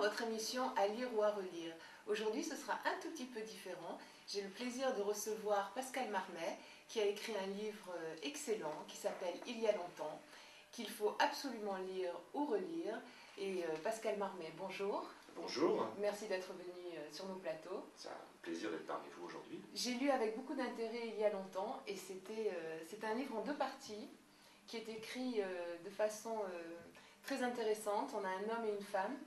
votre émission À lire ou à relire. Aujourd'hui, ce sera un tout petit peu différent. J'ai le plaisir de recevoir Pascal Marmet, qui a écrit un livre excellent qui s'appelle Il y a longtemps, qu'il faut absolument lire ou relire. Et Pascal Marmet, bonjour. Bonjour. Merci d'être venu sur nos plateaux. C'est un plaisir d'être parmi vous aujourd'hui. J'ai lu avec beaucoup d'intérêt Il y a longtemps, et c'est un livre en 2 parties qui est écrit de façon très intéressante. On a un homme et une femme.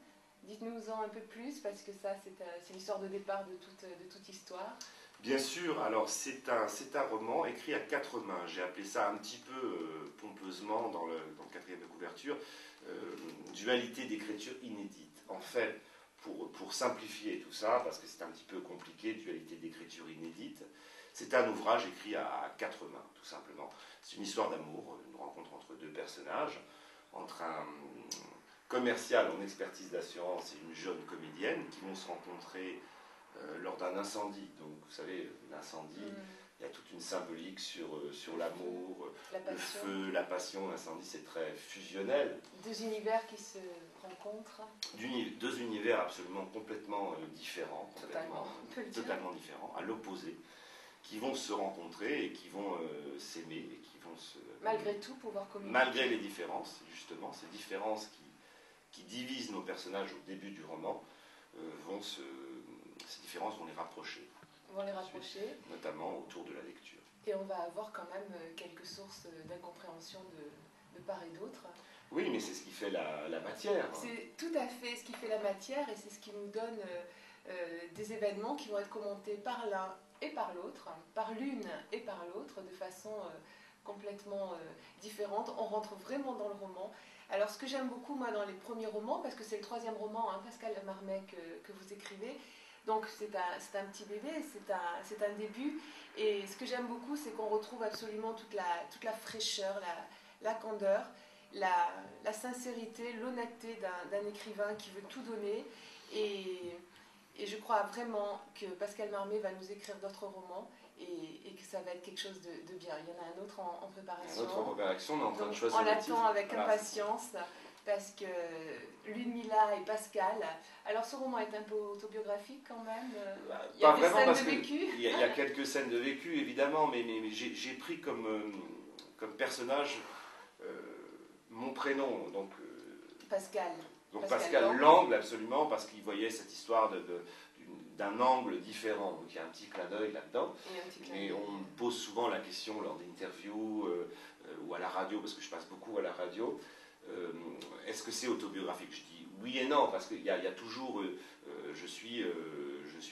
Dites-nous-en un peu plus, parce que ça, c'est l'histoire de départ de toute histoire. Bien sûr, alors c'est un roman écrit à 4 mains. J'ai appelé ça un petit peu pompeusement dans le 4e de couverture, dualité d'écriture inédite. En fait, pour simplifier tout ça, parce que c'est un petit peu compliqué, dualité d'écriture inédite, c'est un ouvrage écrit à 4 mains, tout simplement. C'est une histoire d'amour, une rencontre entre 2 personnages, entre un commercial en expertise d'assurance et une jeune comédienne qui vont se rencontrer lors d'un incendie. Donc, vous savez, l'incendie, il y a toute une symbolique sur l'amour, le feu, la passion. L'incendie, c'est très fusionnel. 2 univers qui se rencontrent. 2 univers absolument complètement différents, totalement différents, à l'opposé, qui vont se rencontrer et qui vont s'aimer et qui vont se... Malgré tout, pouvoir communiquer. Malgré les différences, justement, ces différences qui divisent nos personnages au début du roman, ces différences vont les rapprocher. Notamment autour de la lecture. Et on va avoir quand même quelques sources d'incompréhension de part et d'autre. Oui, mais c'est ce qui fait la matière. C'est tout à fait ce qui fait la matière, et c'est ce qui nous donne des événements qui vont être commentés par l'un et par l'autre, par l'une et par l'autre, de façon complètement différente. On rentre vraiment dans le roman. Alors, ce que j'aime beaucoup, moi, dans les premiers romans, parce que c'est le 3e roman, hein, Pascal Marmet, que vous écrivez, donc c'est un petit bébé, c'est un début, et ce que j'aime beaucoup, c'est qu'on retrouve absolument toute la fraîcheur, la candeur, la sincérité, l'honnêteté d'un écrivain qui veut tout donner, et je crois vraiment que Pascal Marmet va nous écrire d'autres romans, et que ça va être quelque chose de bien. Il y en a un autre en préparation. Un autre en préparation, on est en train de choisir on le titre. l'attend avec impatience, parce que Ludmilla et Pascal... Alors, ce roman est un peu autobiographique quand même. Il y a des scènes de vécu. Il y a quelques scènes de vécu, évidemment, mais j'ai pris comme personnage mon prénom, donc Pascal. Donc Pascal Langle, absolument, parce qu'il voyait cette histoire d'un angle différent. Donc il y a un petit clin d'œil là-dedans. Mais on me pose souvent la question lors d'interviews ou à la radio, parce que je passe beaucoup à la radio, est-ce que c'est autobiographique? Je dis oui et non, parce qu'il y a toujours, je suis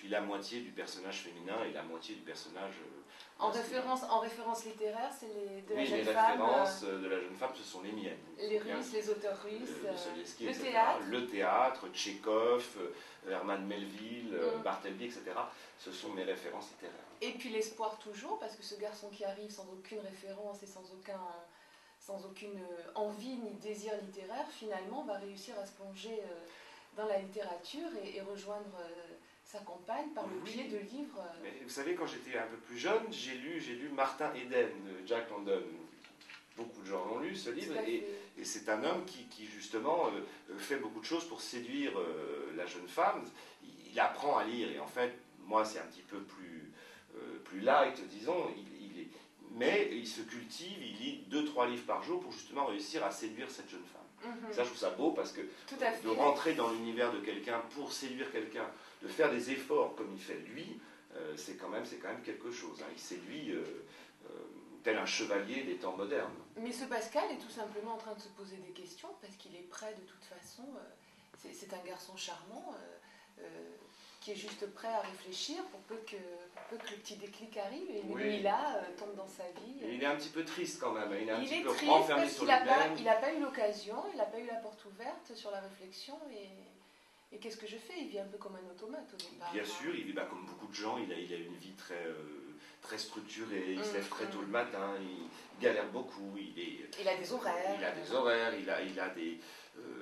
la moitié du personnage féminin et la moitié du personnage en référence littéraire, c'est la jeune femme. Les références de la jeune femme, ce sont les miennes. Les Russes, les auteurs russes, le théâtre. Le théâtre, Tchekhov, Herman Melville, Bartleby, etc. Ce sont mes références littéraires. Et puis l'espoir toujours, parce que ce garçon qui arrive sans aucune référence et sans aucune envie ni désir littéraire, finalement va réussir à se plonger dans la littérature et rejoindre sa compagne par le biais de livres. Mais vous savez, quand j'étais un peu plus jeune, j'ai lu Martin Eden de Jack London. Beaucoup de gens l'ont lu, ce livre, et c'est un homme qui justement fait beaucoup de choses pour séduire la jeune femme. Il apprend à lire, et en fait, moi c'est un petit peu plus light, disons, mais il se cultive, il lit 2-3 livres par jour pour justement réussir à séduire cette jeune femme. Ça, je trouve ça beau, parce que de rentrer dans l'univers de quelqu'un pour séduire quelqu'un, de faire des efforts comme il fait lui, c'est quand même quelque chose. Hein. Il séduit tel un chevalier des temps modernes. Mais ce Pascal est tout simplement en train de se poser des questions, parce qu'il est prêt de toute façon. C'est un garçon charmant qui est juste prêt à réfléchir pour peu que le petit déclic arrive, et lui là tombe dans sa vie. Et il est un petit peu triste quand même, il est un petit peu triste renfermé parce sur qu'il n'a pas eu l'occasion, il n'a pas eu la porte ouverte sur la réflexion, et qu'est-ce que je fais? Il vit un peu comme un automate au départ. Bien sûr, il vit comme beaucoup de gens, il a une vie très structurée, il se lève très tôt le matin, il galère beaucoup, il a des horaires. Il a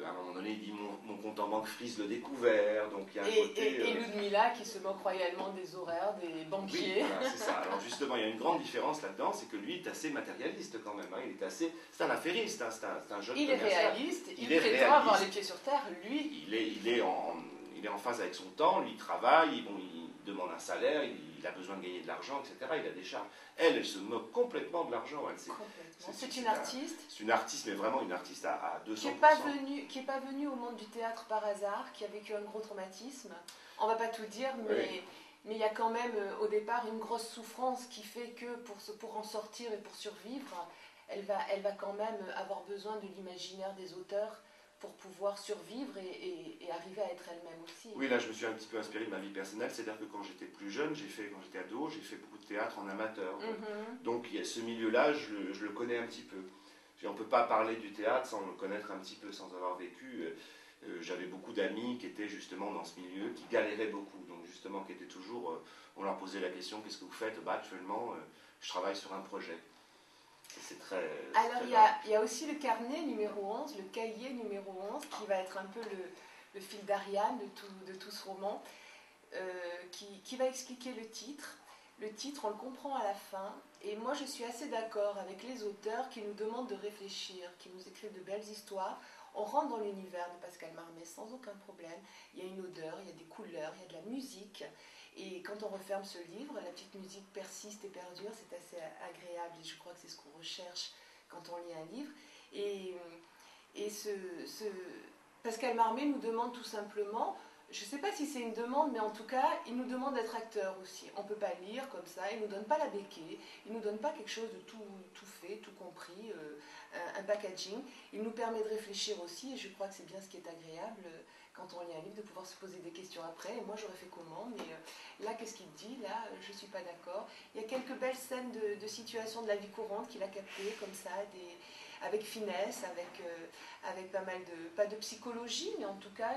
À un moment donné, il dit mon compte en banque frise le découvert. Donc il y a un côté. Et Ludmilla qui se moque royalement des horaires des banquiers. Oui, voilà, c'est ça. Alors justement, il y a une grande différence là-dedans, c'est que lui est assez matérialiste quand même. Hein. C'est un affairiste, hein. C'est un jeune Il est commercial. réaliste, il est prétend réaliste. avoir les pieds sur terre, lui. Il est en phase avec son temps, lui il travaille, bon, il demande un salaire, il a besoin de gagner de l'argent, etc. Il a des charges. Elle se moque complètement de l'argent. C'est une artiste. C'est une artiste, mais vraiment une artiste à 200%. Qui n'est pas venue au monde du théâtre par hasard, qui a vécu un gros traumatisme. On ne va pas tout dire, mais il y a quand même au départ une grosse souffrance qui fait que pour en sortir et pour survivre, elle va quand même avoir besoin de l'imaginaire des auteurs pour pouvoir survivre et arriver à être elle-même aussi. Oui, là je me suis un petit peu inspiré de ma vie personnelle, c'est-à-dire que quand j'étais plus jeune, quand j'étais ado, j'ai fait beaucoup de théâtre en amateur. Donc il y a ce milieu-là, je le connais un petit peu. On ne peut pas parler du théâtre sans le connaître un petit peu, sans avoir vécu. J'avais beaucoup d'amis qui étaient justement dans ce milieu, qui galéraient beaucoup, donc justement qui étaient toujours, on leur posait la question, qu'est-ce que vous faites? Actuellement, je travaille sur un projet. C'est très... Alors il y a aussi le carnet numéro 11, le cahier numéro 11, qui va être un peu le fil d'Ariane de tout ce roman, qui va expliquer le titre. Le titre, on le comprend à la fin, et moi je suis assez d'accord avec les auteurs qui nous demandent de réfléchir, qui nous écrivent de belles histoires. On rentre dans l'univers de Pascal Marmé sans aucun problème. Il y a une odeur, il y a des couleurs, il y a de la musique. Et quand on referme ce livre, la petite musique persiste et perdure, c'est assez agréable. Et je crois que c'est ce qu'on recherche quand on lit un livre. Et Pascal Marmé nous demande tout simplement, je ne sais pas si c'est une demande, mais en tout cas, il nous demande d'être acteur aussi. On ne peut pas lire comme ça, il ne nous donne pas la béquille, il ne nous donne pas quelque chose de tout fait, tout compris, un packaging. Il nous permet de réfléchir aussi, et je crois que c'est bien ce qui est agréable quand on lit un livre, de pouvoir se poser des questions après. Et moi, j'aurais fait comment? Mais là, qu'est-ce qu'il dit? Là, je ne suis pas d'accord. Il y a quelques belles scènes de situations de la vie courante qu'il a captées, comme ça, avec finesse, avec pas mal pas de psychologie, mais en tout cas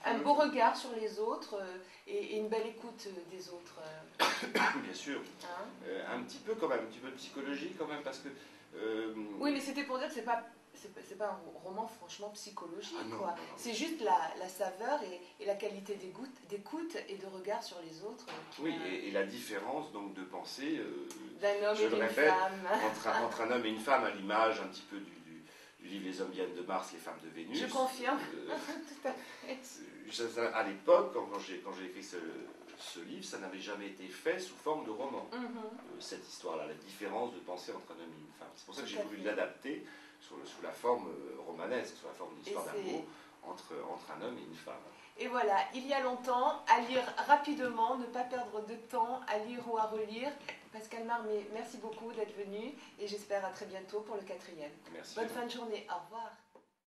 un beau regard sur les autres et une belle écoute des autres. Bien sûr. Hein, un petit peu quand même, un petit peu de psychologie quand même, parce que... Oui, mais c'était pour dire que c'est pas un roman franchement psychologique. Ah non, quoi. Non. C'est juste la saveur et la qualité d'écoute et de regard sur les autres. Oui, et la différence donc de pensée d'un homme et d'une femme. Entre un homme et une femme, à l'image un petit peu du livre Les hommes viennent de Mars, les femmes de Vénus. Je confirme. Tout à fait. À l'époque, quand j'ai écrit ce livre, ça n'avait jamais été fait sous forme de roman. Cette histoire-là, la différence de pensée entre un homme et une femme. C'est pour ça que j'ai voulu l'adapter sous la forme romanesque, sous la forme d'une histoire d'amour entre un homme et une femme. Et voilà, il y a longtemps, à lire rapidement, ne pas perdre de temps à lire ou à relire. Pascal Marmé, merci beaucoup d'être venu et j'espère à très bientôt pour le 4e. Merci. Bonne fin de journée, au revoir.